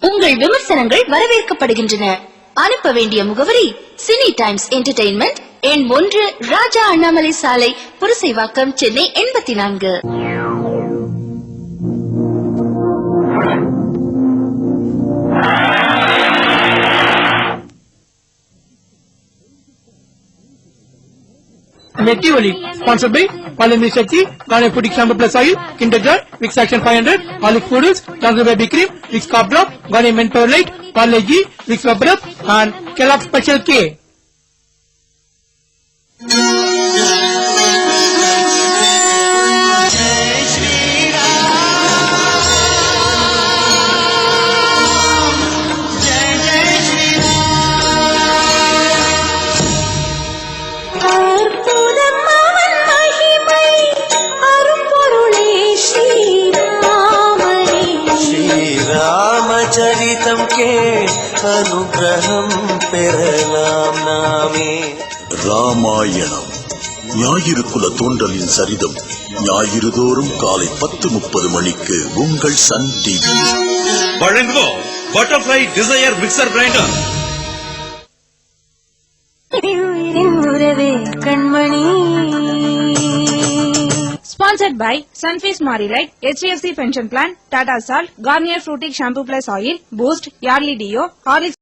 உங்கள் விமர்சனங்கள் வரவேற்கப்படுகின்றன. அனுப்ப வேண்டிய முகவரி சினி டைம்ஸ் என்டர்டெயின்மெண்ட், எண் 1, ராஜா அண்ணாமலை சாலை, Purasawalkam, Chennai 84. Metti Oli, sponsored by Palani Shakti, Garnier Putty Shampoo Plus Oil, Kinder Joy, Vicks Action 500, Olive Noodles, Tandoor Baby Cream, Vicks Cough Drop, Garnier Men Power Light, Parle G, Vicks Rubber Up, and Kellogg's Special K. ராமச்சரிதம் கே அனுகிரகம் பெறலாம் நாமே. ராமாயணம் ஞாயிறு குல தோன்றலின் சரிதம் ஞாயிறு தோறும் காலை 10:30 மணிக்கு உங்கள் சன் டிவி. வழங்குவோம் butterfly desire mixer grinder. Kanmani. Sponsored by Sunfeast Marilite, HDFC Pension Plan, Tata Salt, Garnier Fruity Shampoo Plus Oil, Boost, Yardley Dio, Horlicks.